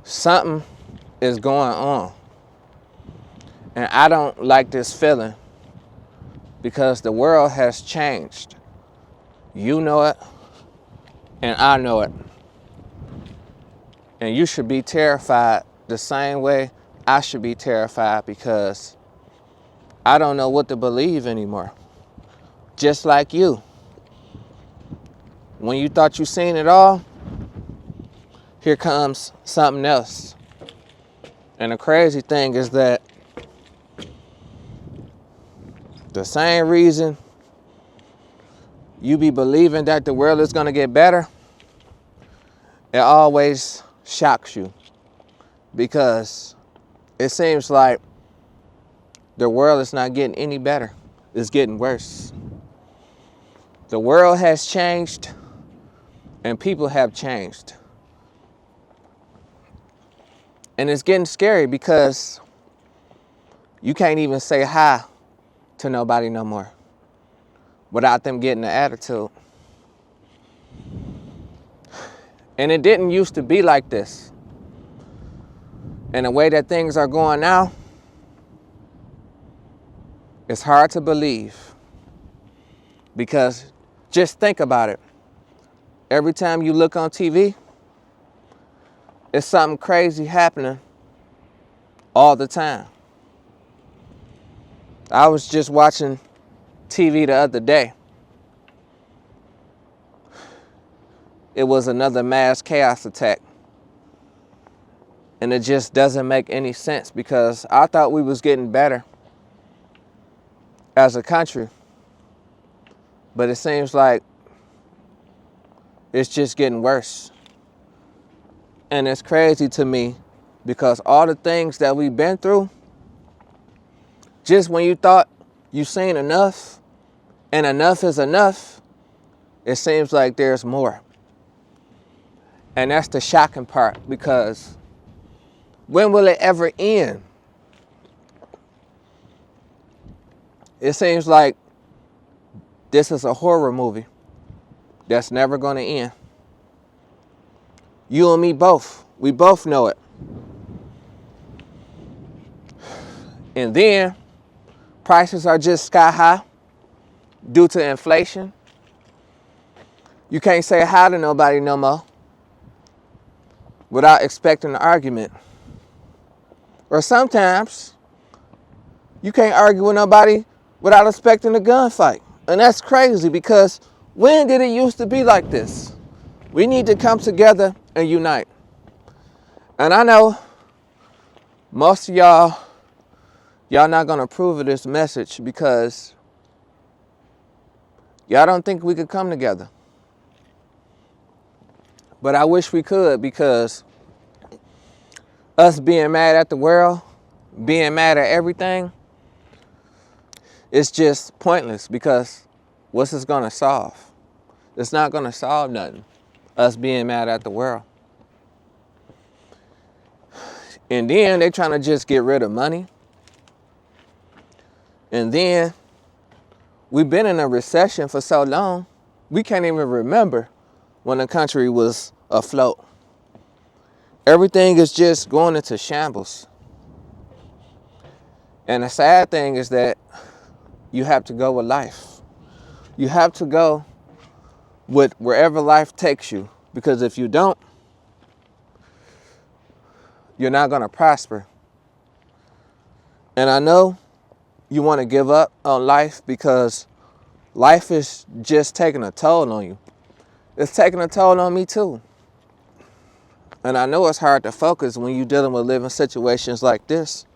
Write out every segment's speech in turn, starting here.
something is going on. And I don't like this feeling because the world has changed. You know it, and I know it. And you should be terrified the same way I should be terrified, because I don't know what to believe anymore. Just like you. When you thought you seen it all, here comes something else. And the crazy thing is that the same reason you be believing that the world is going to get better, it always shocks you, because it seems like the world is not getting any better. It's getting worse. The world has changed and people have changed. And it's getting scary because you can't even say hi to nobody no more without them getting an attitude. And it didn't used to be like this. And the way that things are going now, it's hard to believe. Because just think about it. Every time you look on TV, it's something crazy happening all the time. I was just watching TV the other day. It was another mass chaos attack. And it just doesn't make any sense, because I thought we was getting better as a country. But it seems like it's just getting worse. And it's crazy to me, because all the things that we've been through, just when you thought you've seen enough, and enough is enough, it seems like there's more. And that's the shocking part, because when will it ever end? It seems like this is a horror movie that's never going to end. You and me both. We both know it. And then prices are just sky high due to inflation. You can't say hi to nobody no more without expecting an argument. Or sometimes you can't argue with nobody without expecting a gunfight. And that's crazy, because when did it used to be like this? We need to come together and unite. And I know most of y'all not gonna approve of this message, because y'all don't think we could come together. But I wish we could, because us being mad at the world, being mad at everything, it's just pointless, because what's this gonna solve? It's not gonna solve nothing, us being mad at the world. And then they trying to just get rid of money. And then we've been in a recession for so long, we can't even remember when the country was afloat. Everything is just going into shambles. And the sad thing is that you have to go with life. You have to go with wherever life takes you, because if you don't, you're not going to prosper. And I know you want to give up on life, because life is just taking a toll on you. It's taking a toll on me too. And I know it's hard to focus when you're dealing with living situations like this,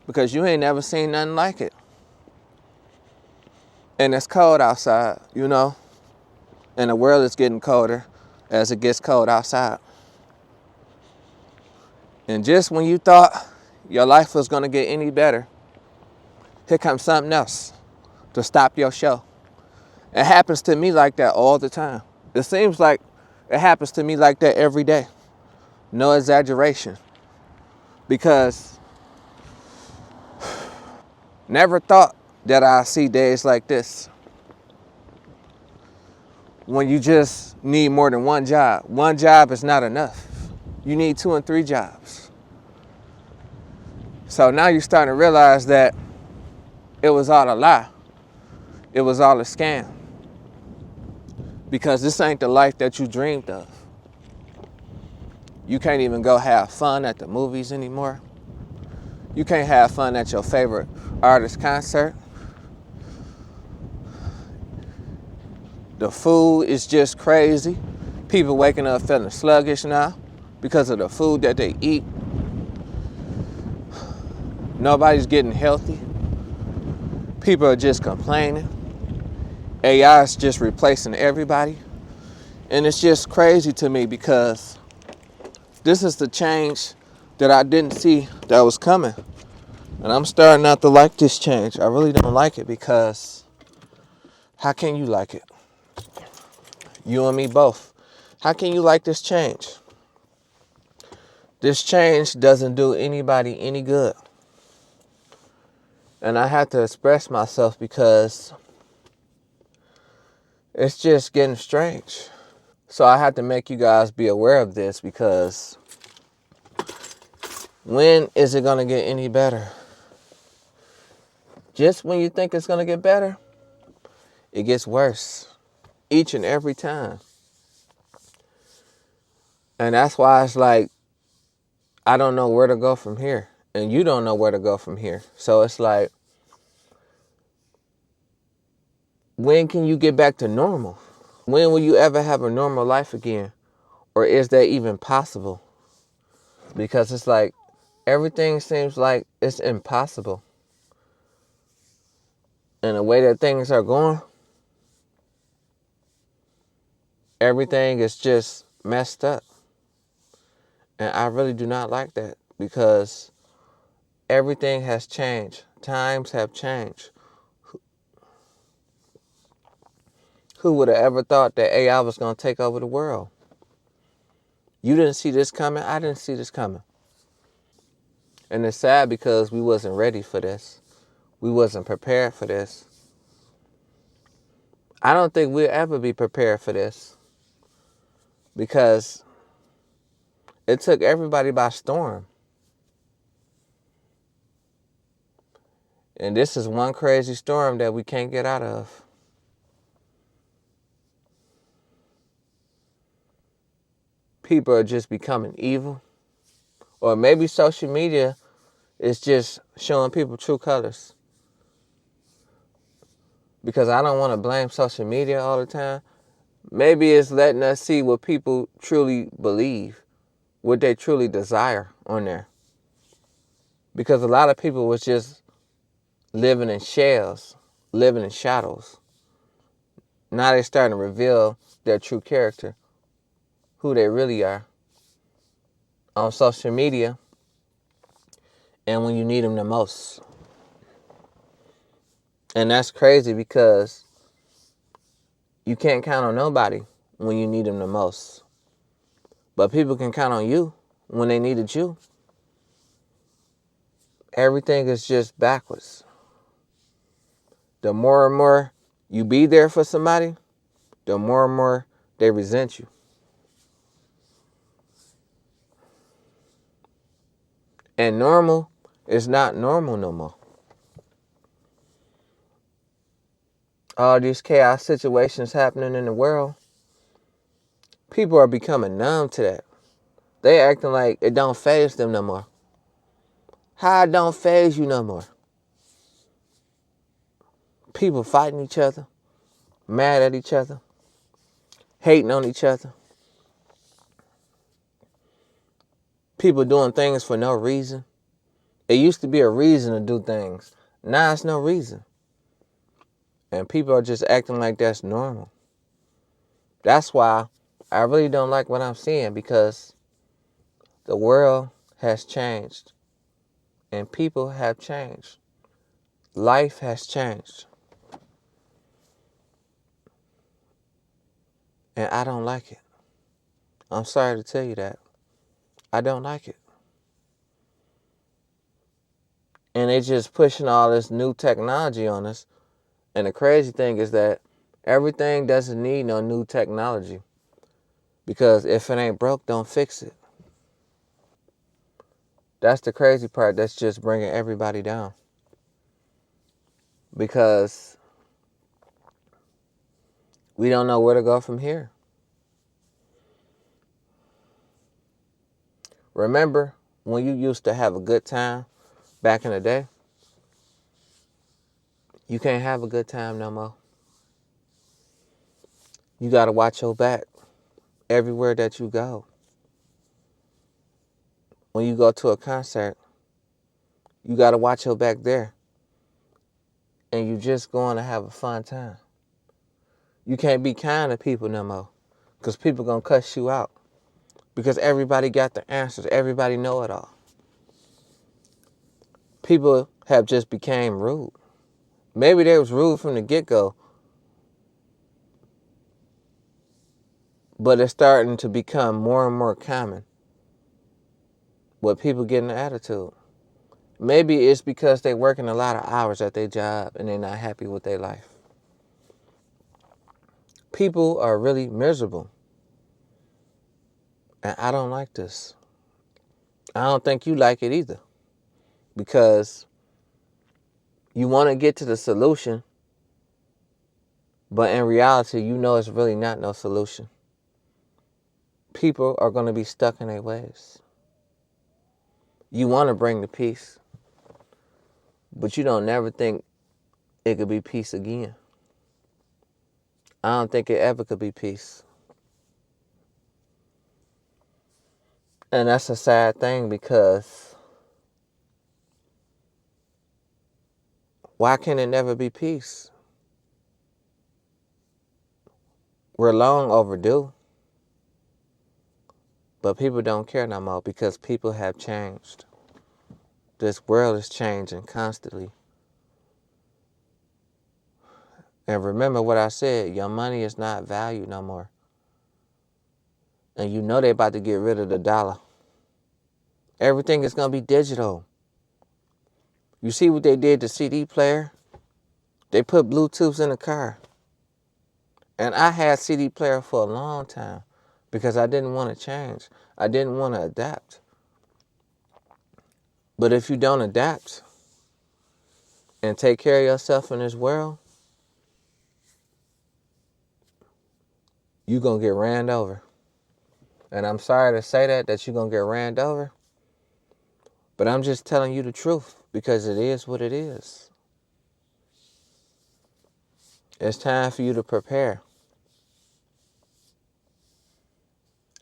because you ain't never seen nothing like it. And it's cold outside, you know, and the world is getting colder as it gets cold outside. And just when you thought your life was going to get any better, here comes something else to stop your show. It happens to me like that all the time. It seems like it happens to me like that every day. No exaggeration. Because never thought that I'd see days like this, when you just need more than one job. One job is not enough. you need 2 and 3 jobs. So now you're starting to realize that it was all a lie. It was all a scam. Because this ain't the life that you dreamed of. You can't even go have fun at the movies anymore. You can't have fun at your favorite artist concert. The food is just crazy. People waking up feeling sluggish now because of the food that they eat. Nobody's getting healthy. People are just complaining. AI is just replacing everybody. And it's just crazy to me because this is the change that I didn't see that was coming. And I'm starting not to like this change. I really don't like it because how can you like it? You and me both. How can you like this change? This change doesn't do anybody any good. And I have to express myself because it's just getting strange. So I have to make you guys be aware of this because when is it going to get any better? Just when you think it's going to get better, it gets worse each and every time. And that's why it's like, I don't know where to go from here. And you don't know where to go from here. So it's like, when can you get back to normal? When will you ever have a normal life again? Or is that even possible? Because it's like, everything seems like it's impossible. And the way that things are going, everything is just messed up. And I really do not like that because everything has changed. Times have changed. Who would have ever thought that AI was going to take over the world? You didn't see this coming. I didn't see this coming. And it's sad because we wasn't ready for this. We wasn't prepared for this. I don't think we'll ever be prepared for this because it took everybody by storm. And this is one crazy storm that we can't get out of. People are just becoming evil. Or maybe social media is just showing people true colors. Because I don't want to blame social media all the time. Maybe it's letting us see what people truly believe, what they truly desire on there. Because a lot of people was just living in shells, living in shadows. Now they're starting to reveal their true character, who they really are, on social media and when you need them the most. And that's crazy because you can't count on nobody when you need them the most. But people can count on you when they needed you. Everything is just backwards. The more and more you be there for somebody, the more and more they resent you. And normal is not normal no more. All these chaos situations happening in the world, people are becoming numb to that. They acting like it don't faze them no more. How it don't faze you no more? People fighting each other, mad at each other, hating on each other. People doing things for no reason. It used to be a reason to do things. Now it's no reason. And people are just acting like that's normal. That's why I really don't like what I'm seeing because the world has changed. And people have changed. Life has changed. And I don't like it. I'm sorry to tell you that. I don't like it. And they just pushing all this new technology on us. And the crazy thing is that everything doesn't need no new technology. Because if it ain't broke, don't fix it. That's the crazy part. That's just bringing everybody down. Because we don't know where to go from here. Remember when you used to have a good time back in the day? You can't have a good time no more. You got to watch your back everywhere that you go. When you go to a concert, you got to watch your back there. And you just going to have a fun time. You can't be kind to people no more. Because people going to cuss you out. Because everybody got the answers. Everybody know it all. People have just became rude. Maybe they was rude from the get-go. But it's starting to become more and more common with people getting an attitude. Maybe it's because they're working a lot of hours at their job and they're not happy with their life. People are really miserable. And I don't like this. I don't think you like it either. Because you want to get to the solution, but in reality, you know it's really not no solution. People are going to be stuck in their ways. You want to bring the peace, but you don't never think it could be peace again. I don't think it ever could be peace. And that's a sad thing because why can it never be peace? We're long overdue. But people don't care no more because people have changed. This world is changing constantly. And remember what I said, your money is not valued no more. And you know they're about to get rid of the dollar. Everything is going to be digital. You see what they did to CD player? They put Bluetooths in the car. And I had CD player for a long time because I didn't want to change. I didn't want to adapt. But if you don't adapt and take care of yourself in this world, you're going to get ran over. And I'm sorry to say that you're going to get ran over. But I'm just telling you the truth because it is what it is. It's time for you to prepare.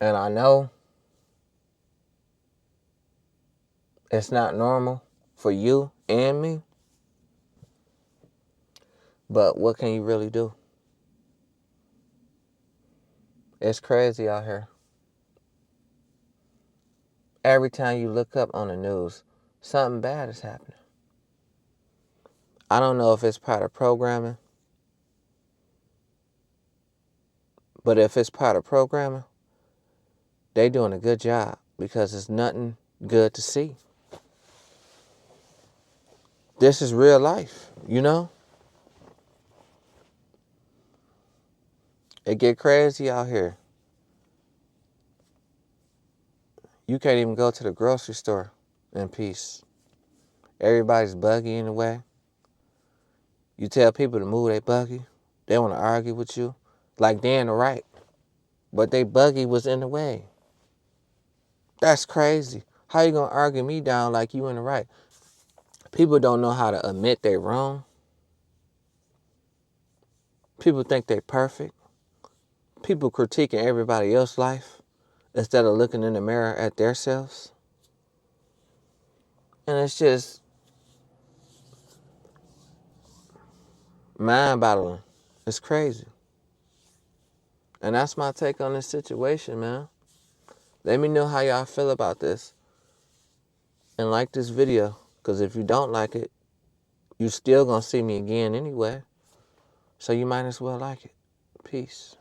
And I know it's not normal for you and me. But what can you really do? It's crazy out here. Every time you look up on the news, something bad is happening. I don't know if it's part of programming. But if it's part of programming, they doing a good job because it's nothing good to see. This is real life, you know? It get crazy out here. You can't even go to the grocery store in peace. Everybody's buggy in the way. You tell people to move their buggy. They want to argue with you like they're in the right. But they buggy was in the way. That's crazy. How you going to argue me down like you in the right? People don't know how to admit they're wrong. People think they're perfect. People critiquing everybody else's life instead of looking in the mirror at themselves. And it's just mind-boggling. It's crazy. And that's my take on this situation, man. Let me know how y'all feel about this. And like this video. Because if you don't like it, you still going to see me again anyway. So you might as well like it. Peace.